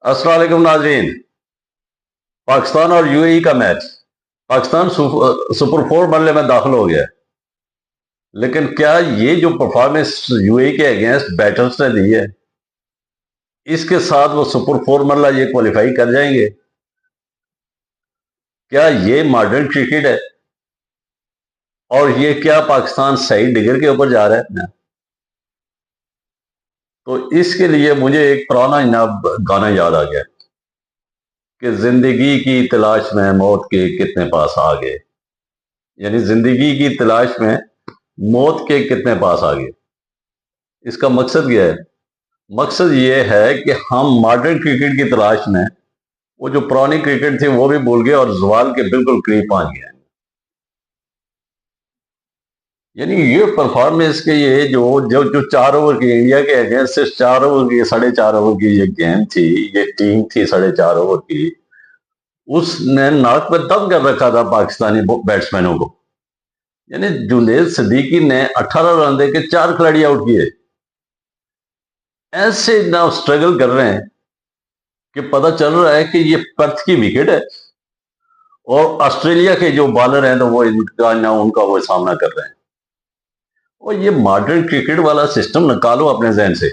अस्सलाम वालेकुम नाजरीन। पाकिस्तान और यूएई का मैच। पाकिस्तान सुपर 4 मरले में दाखिल हो गया, लेकिन क्या ये जो परफॉर्मेंस यूएई के अगेंस्ट बैटर्स ने दी है, इसके साथ वो सुपर 4 मरला ये क्वालिफाई कर जाएंगे? क्या ये मॉडर्न क्रिकेट है? और ये क्या पाकिस्तान सही डिगर के ऊपर जा रहा है? तो इसके लिए मुझे एक पुराना गाना याद आ गया कि जिंदगी की तलाश में मौत के कितने पास आ गए। यानी जिंदगी की तलाश में मौत के कितने पास आ गए। इसका मकसद क्या है? मकसद ये है कि हम मॉडर्न क्रिकेट की तलाश में वो जो पुरानी क्रिकेट थी वो भी भूल गए और जवाल के बिल्कुल करीब पहुंच गए। यानी ये परफॉर्मेंस के ये जो जो जो 4 ओवर की इंडिया के अगेंस्ट से 4 ओवर की 4.5 ओवर की ये गेम थी, ये टीम थी 4.5 ओवर की, उसने नाक पर दम कर रखा था पाकिस्तानी बैट्समैनों को। यानी जुनेद सिद्दीकी ने 18 रन दे के 4 खिलाड़ी आउट किए। ऐसे ना स्ट्रगल कर रहे हैं कि पता चल रहा है कि ये पर्थ की विकेट है और ऑस्ट्रेलिया के जो बॉलर हैं तो वो इनका ना उनका वो सामना कर रहे हैं। और ये मॉडर्न क्रिकेट वाला सिस्टम निकालो अपने जहन से।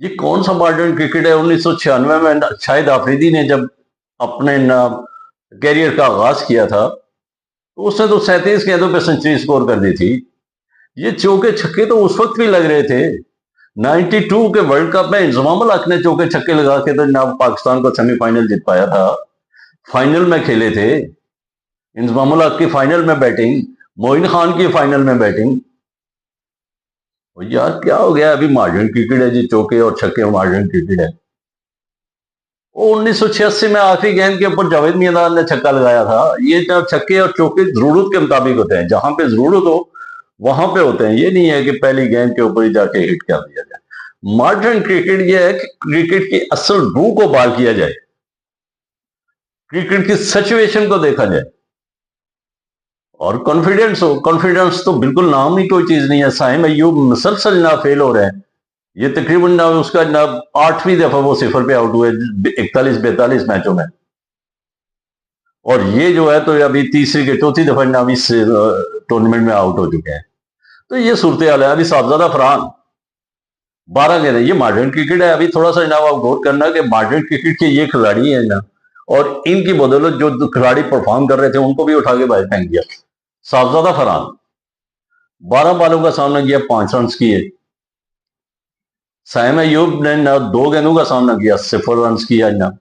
ये कौन सा मॉडर्न क्रिकेट है? 1996 में शाहिद आफरीदी ने जब अपने कैरियर का आगाज किया था तो उसने तो 37 गेंदों पे सेंचुरी स्कोर कर दी थी। ये चौके छक्के तो उस वक्त भी लग रहे थे। 92 के वर्ल्ड कप में इंजमाम उल हक ने चौके छक्के लगा के तो ना पाकिस्तान को सेमीफाइनल जीत पाया था। फाइनल में खेले थे इंजमाम उल हक की, फाइनल में बैटिंग, मोइन खान की फाइनल में बैटिंग। यार क्या हो गया? अभी मॉडर्न क्रिकेट है जी, चौके और छक्के मॉडर्न क्रिकेट है। वो 1986 में आखिरी गेंद के ऊपर जावेद मियांदाद ने छक्का लगाया था। ये छक्के और चौके जरूरत के मुताबिक होते हैं, जहां पे जरूरत हो वहां पे होते हैं। ये नहीं है कि पहली गेंद के ऊपर ही जाके हिट कर दिया जाए। मॉडर्न क्रिकेट ये है कि क्रिकेट की असल रूह को बाल किया जाए, क्रिकेट की सिचुएशन को देखा जाए और कॉन्फिडेंस हो। कॉन्फिडेंस तो बिल्कुल नाम ही कोई चीज नहीं है। साइम अय्यूब मुसलसल ना फेल हो रहे हैं। ये तकरीबन ना उसका ना 8वीं दफा वो सिफर पे आउट हुए 41-42 मैचों में। और ये जो है तो अभी तीसरी के चौथी दफा ना इस टूर्नामेंट में आउट हो चुके हैं। तो ये सूरत हाल है। अभी साहबजादा फरहान 12 गेंद है। ये मॉडर्न क्रिकेट है। अभी थोड़ा सा जनाब आप गौर करना कि मॉडर्न क्रिकेट के ये खिलाड़ी हैं ना, और इनकी बदौलत जो खिलाड़ी परफॉर्म कर रहे थे उनको भी उठा के बाहर फेंक दिया। साहबजादा फरहान 12 बालों का सामना किया, 5 रन किए। साइम अयूब ने ना 2 गेंदों का सामना किया, 0 रन किया ना।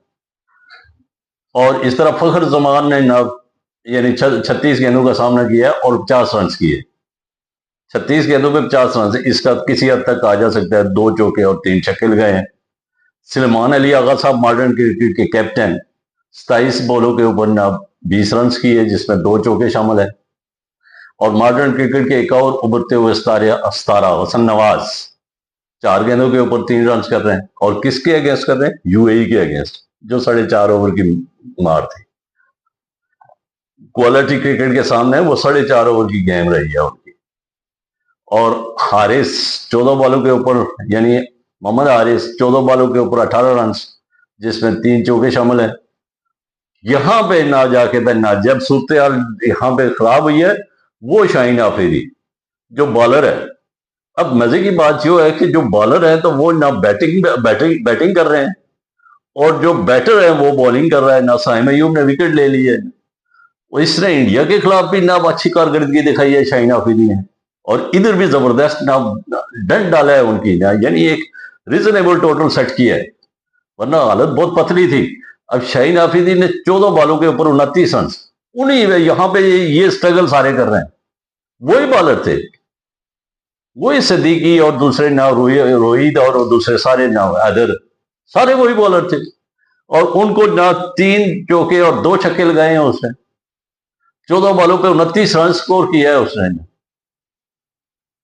और इस तरह फखर जमान ने ना यानी 36 गेंदों का सामना किया और 50 रन किए। 36 गेंदों पे 50 रन, इसका किसी हद तक कहा जा सकता है 2 चौके और 3 छक्के लगाए हैं। सलमान अली आगा साहब मॉडर्न क्रिकेट के कैप्टन 27 बॉलों के ऊपर ना 20 रन किए, जिसमें 2 चौके शामिल है। और मॉडर्न क्रिकेट के एक और उभरते हुए सितारा हसन नवाज 4 गेंदों के ऊपर 3 रन कर रहे हैं। और किसके अगेंस्ट कर रहे हैं? यूएई के अगेंस्ट, जो 4.5 ओवर की मार थी। क्वालिटी क्रिकेट के सामने वो 4.5 ओवर की गेम रही है उनकी। और हारिस 14 बॉलों के ऊपर, यानी मोहम्मद हारिस 14 बॉलों के ऊपर 18 रन, जिसमें 3 चौके शामिल है। यहां पे ना जाके ना जब सूरत हाल यहां पे खराब हुई है, वो शाहीन आफरीदी जो बॉलर है। अब मजे की बात यह है कि जो बॉलर है तो वो ना बैटिंग कर रहे हैं, और जो बैटर है वो बॉलिंग कर रहा है। ना साइम अयूब ने विकेट ले ली है, और इसने इंडिया के खिलाफ भी ना अच्छी कारकर्दगी दिखाई है शाहीन आफरीदी ने। और इधर भी जबरदस्त ना डंड डाला है उनकी ना, यानी एक रीजनेबल टोटल सेट किया है, वरना हालत बहुत पतली थी। अब शाहीन आफरीदी ने 14 बॉलों के ऊपर 29 रन। उन्हीं यहां पे ये स्ट्रगल सारे कर रहे हैं। वही बॉलर थे, वही सिद्दीकी और दूसरे ना रोहित और दूसरे सारे ना अदर, सारे वही बॉलर थे। और उनको ना 3 चौके और 2 छक्के लगाए हैं उसने। 14 बॉलों पे 29 रन स्कोर किया है उसने।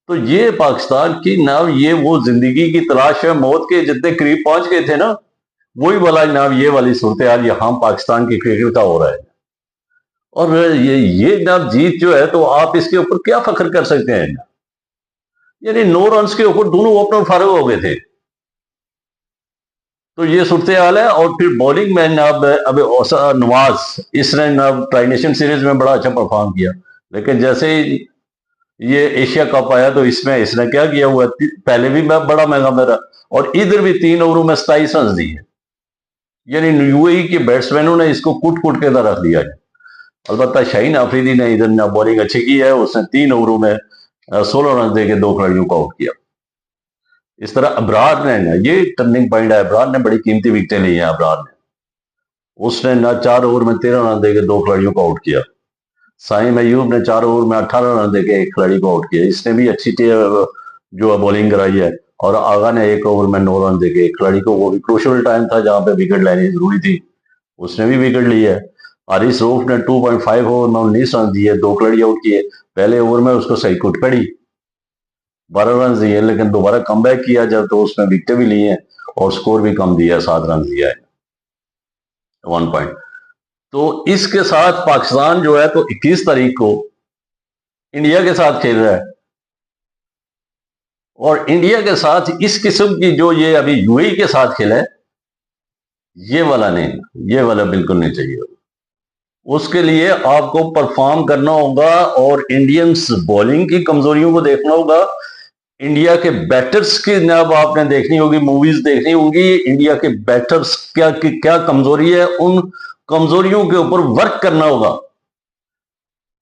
तो ये पाकिस्तान की ना ये वो जिंदगी की तलाश है, मौत के जितने करीब पहुंच गए थे ना, वही वाला जनाब ये वाली सूरत हाल यहाँ पाकिस्तान की क्रिकेट का हो रहा है। और ये जनाब जीत जो है तो आप इसके ऊपर क्या फख्र कर सकते हैं? यानी 9 रन के ऊपर दोनों ओपनर फारग हो गए थे। تو یہ صورتحال ہے. اور پھر بولنگ میں جناب اب نواز اس نے جناب ٹرائی نیشن سیریز میں بڑا اچھا پرفارم کیا، لیکن جیسے ہی یہ ایشیا کپ آیا تو اس نے کیا کیا ہوا، پہلے بھی بڑا مہنگا میرا، اور ادھر بھی 3 اووروں میں 27 رنز دیے. یعنی یو اے ای کے بیٹسمینوں نے اس کو کٹ کے رکھ دیا. البتہ شاہین آفریدی نے ادھر بولنگ اچھی کی ہے، اس نے 3 اووروں میں 16 رنز دے کے 2 کھلاڑیوں کو آؤٹ کیا. اس طرح ابرار نے، یہ ٹرننگ پوائنٹ ہے، ابرار نے بڑی قیمتی وکٹیں لی ہیں. ابرار نے اس نے 4 اوور میں 13 رن دے کے 2 کھلاڑیوں کو آؤٹ کیا. سائم ایوب نے 4 اوور میں 18 رن دے کے 1 کھلاڑی کو آؤٹ کیا. اس نے بھی اچھی جو بولنگ کرائی ہے. اور آغا نے 1 اوور میں 9 رن دے کے 1 کھلاڑی کو، وہ بھی کروشل ٹائم تھا جہاں پہ وکٹ لینی ضروری تھی، اس نے بھی وکٹ لی ہے. حارث روف نے 2.5 اوور میں 19 رن دیے، 2 کھلاڑی آؤٹ کیے. پہلے اوور میں اس کو صحیح کٹ پڑی، 12 رن دیے، لیکن دوبارہ کم بیک کیا جب تو اس میں وکٹیں بھی لی ہیں اور سکور بھی کم دیا، 7 رن دیا ہے 1 پوائنٹ. تو اس کے ساتھ پاکستان جو ہے تو 21 تاریخ کو انڈیا کے ساتھ کھیل رہا ہے. اور انڈیا کے ساتھ اس قسم کی جو یہ ابھی یو اے ای کے ساتھ کھیلا ہے، یہ والا نہیں، یہ والا بالکل نہیں چاہیے. اس کے لیے آپ کو پرفارم کرنا ہوگا اور انڈینز بولنگ کی کمزوریوں کو دیکھنا ہوگا. انڈیا کے بیٹرز کی جناب آپ نے دیکھنی ہوگی، موویز دیکھنی ہوگی. انڈیا کے بیٹرز کیا کمزوری ہے، ان کمزوریوں کے اوپر ورک کرنا ہوگا.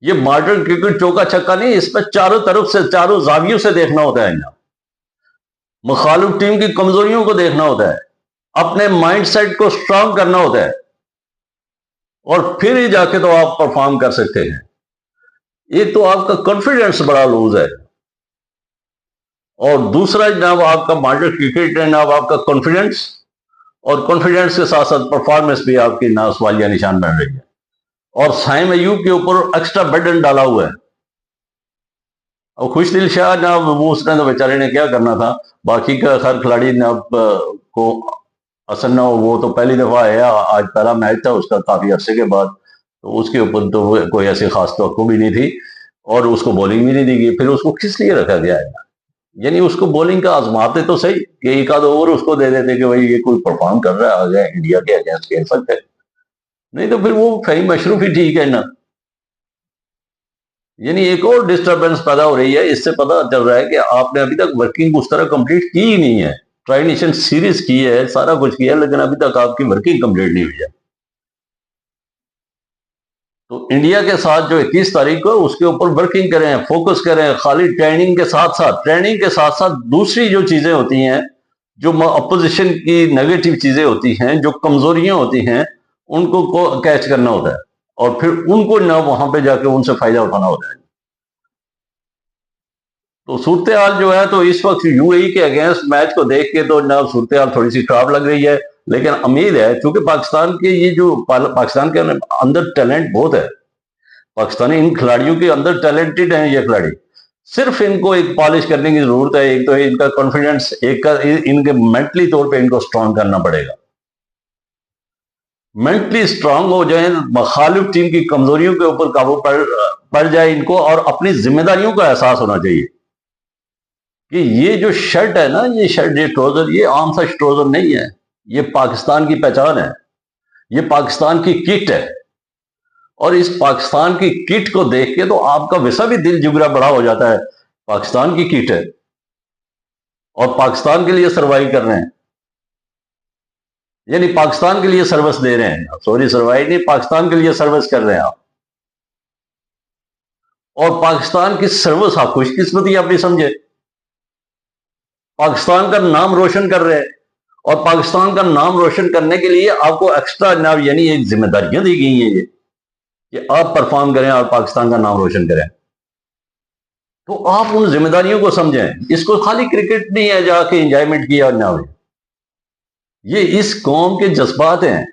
یہ ماڈرن کرکٹ چوکا چھکا نہیں، اس پہ چاروں طرف سے، چاروں زاویوں سے دیکھنا ہوتا ہے. مخالف ٹیم کی کمزوریوں کو دیکھنا ہوتا ہے، اپنے مائنڈ سیٹ کو سٹرانگ کرنا ہوتا ہے، اور پھر ہی جا کے تو آپ پرفارم کر سکتے ہیں. ایک تو آپ کا کانفیڈنس بڑا لوز ہے، اور دوسرا جناب آپ کا ماڈرن کرکٹ ہے جناب آپ کا کانفیڈنس، اور کانفیڈنس کے ساتھ ساتھ پرفارمنس بھی آپ کی سوالیہ نشان بن رہی ہے. اور سائم ایوب کے اوپر ایکسٹرا برڈن ڈالا ہوا ہے. اور خوش دل شاہ جناب وہ اس نے تو بیچارے نے کیا کرنا تھا، باقی کا ہر کھلاڑی جناب کو اثر نہ ہو. وہ تو پہلی دفعہ آیا، آج پہلا میچ تھا اس کا کافی عرصے کے بعد، تو اس کے اوپر تو کوئی ایسی خاص توقع بھی نہیں تھی، اور اس کو بولنگ بھی نہیں دی گئی. پھر اس کو کس لیے رکھا گیا ہے؟ یعنی اس کو بولنگ کا آزماتے تو صحیح کہ 1 آدھ اوور اس کو دے دیتے کہ بھائی یہ کوئی پرفارم کر رہا ہے، آ گیا انڈیا کے اگینسٹ کھیل سکتے ہے. نہیں تو پھر وہ فہیم مشروف ہی ٹھیک ہے نا. یعنی ایک اور ڈسٹربنس پیدا ہو رہی ہے. اس سے پتہ چل رہا ہے کہ آپ نے ابھی تک ورکنگ اس طرح کمپلیٹ کی ہی نہیں ہے. ٹرائی نیشن سیریز کی ہے، سارا کچھ کیا ہے، لیکن ابھی تک آپ کی ورکنگ کمپلیٹ نہیں ہوئی ہے. تو انڈیا کے ساتھ جو 21 تاریخ کو اس کے اوپر ورکنگ کریں، فوکس کریں. خالی ٹریننگ کے ساتھ ساتھ دوسری جو چیزیں ہوتی ہیں، جو اپوزیشن کی نیگیٹو چیزیں ہوتی ہیں، جو کمزوریاں ہوتی ہیں، ان کو کیچ کرنا ہوتا ہے، اور پھر ان کو نہ وہاں پہ جا کے ان سے فائدہ اٹھانا ہوتا ہے. تو صورتحال جو ہے تو اس وقت یو اے ای کے اگینسٹ میچ کو دیکھ کے تو جناب صورتحال تھوڑی سی خراب لگ رہی ہے. لیکن امید ہے، چونکہ پاکستان کے یہ جو پاکستان کے اندر ٹیلنٹ بہت ہے، پاکستانی ان کھلاڑیوں کے اندر ٹیلنٹڈ ہیں یہ کھلاڑی. صرف ان کو ایک پالش کرنے کی ضرورت ہے. ایک تو ان کا کانفیڈنس، ایک کا ان کے مینٹلی طور پہ ان کو سٹرانگ کرنا پڑے گا. مینٹلی سٹرانگ ہو جائیں، مخالف ٹیم کی کمزوریوں کے اوپر قابو پڑ جائے ان کو، اور اپنی ذمہ داریوں کا احساس ہونا چاہیے کہ یہ جو شرٹ ہے نا، یہ شرٹ، یہ ٹروزر، یہ عام سا ٹروزر نہیں ہے. یہ پاکستان کی پہچان ہے، یہ پاکستان کی کٹ ہے. اور اس پاکستان کی کٹ کو دیکھ کے تو آپ کا ویسا بھی دل جگرا بڑا ہو جاتا ہے. پاکستان کی کٹ ہے اور پاکستان کے لیے سروائیو کر رہے ہیں، یعنی پاکستان کے لیے سروس دے رہے ہیں. سوری، سروائیو نہیں، پاکستان کے لیے سروس کر رہے ہیں آپ. اور پاکستان کی سروس آپ خوش قسمتی اپنی سمجھے، پاکستان کا نام روشن کر رہے ہیں. اور پاکستان کا نام روشن کرنے کے لیے آپ کو ایکسٹرا جناب یعنی ایک ذمہ داریاں دی گئی ہیں، یہ کہ آپ پرفارم کریں اور پاکستان کا نام روشن کریں. تو آپ ان ذمہ داریوں کو سمجھیں. اس کو خالی کرکٹ نہیں ہے جا کے انجوائمنٹ کیا نہ ہو. یہ اس قوم کے جذبات ہیں.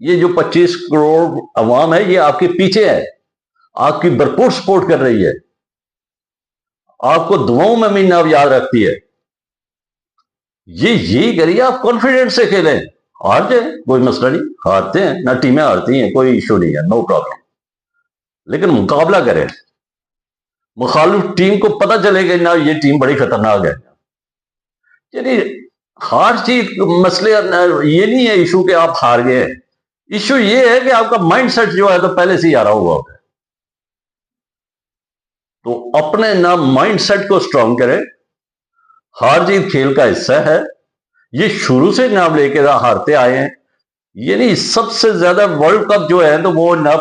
یہ جو 25 کروڑ عوام ہے، یہ آپ کے پیچھے ہے، آپ کی بھرپور سپورٹ کر رہی ہے، آپ کو دعاؤں میں بھی نام یاد رکھتی ہے. یہی کریے، آپ کانفیڈنس سے کھیلیں. ہار جائیں کوئی مسئلہ نہیں، ہارتے ہیں نہ، ٹیمیں ہارتی ہیں، کوئی ایشو نہیں ہے، نو پرابلم. لیکن مقابلہ کریں. مخالف ٹیم کو پتہ چلے گا نہ یہ ٹیم بڑی خطرناک ہے. یعنی हार जीत मसले ये नहीं है इशू कि आप हार गए, इशू ये है कि आपका माइंड सेट जो है तो पहले से ही हारा हुआ होता है। तो अपने ना माइंड सेट को स्ट्रांग करें। हार जीत खेल का हिस्सा है, ये शुरू से नाम लेके हारते आए हैं। ये नहीं, सबसे ज्यादा वर्ल्ड कप जो है तो वो ना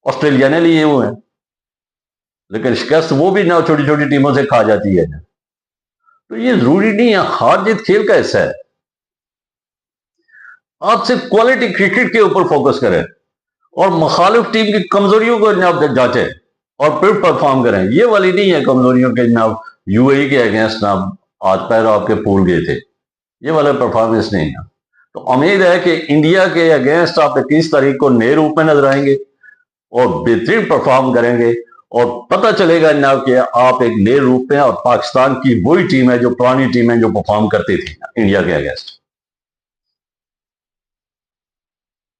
ऑस्ट्रेलिया ने लिए हुए हैं, लेकिन शिकस्त वो भी ना छोटी छोटी टीमों से खा जाती है। तो ये जरूरी नहीं है, हार जीत खेल का हिस्सा है। आप सिर्फ क्वालिटी क्रिकेट के ऊपर फोकस करें और मुखालिफ टीम की कमजोरियों को जनाब जांचें और फिर परफॉर्म करें। ये वाली नहीं है कमजोरियों के जनाब यूएई के अगेंस्ट जनाब आज पैर आपके फूल गए थे, ये वाला परफॉर्मेंस नहीं है। तो उम्मीद है कि इंडिया के अगेंस्ट आप 21 तारीख को नए रूप में नजर आएंगे और बेहतरीन परफॉर्म करेंगे और पता चलेगा जनाब कि आप एक नए रूप में, और पाकिस्तान की वही टीम है जो पुरानी टीम है जो परफॉर्म करती थी इंडिया के अगेंस्ट।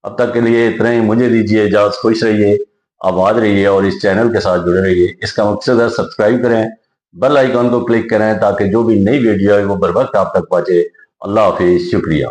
अब तक के लिए इतना ही, मुझे दीजिए इजाजत। खुश रहिए, आबाद रहिए और इस चैनल के साथ जुड़े रहिए। इसका मकसद है सब्सक्राइब करें, बेल आइकॉन को क्लिक करें ताकि जो भी नई वीडियो है वो बर वक्त आप तक पहुंचे। अल्लाह हाफिज, शुक्रिया।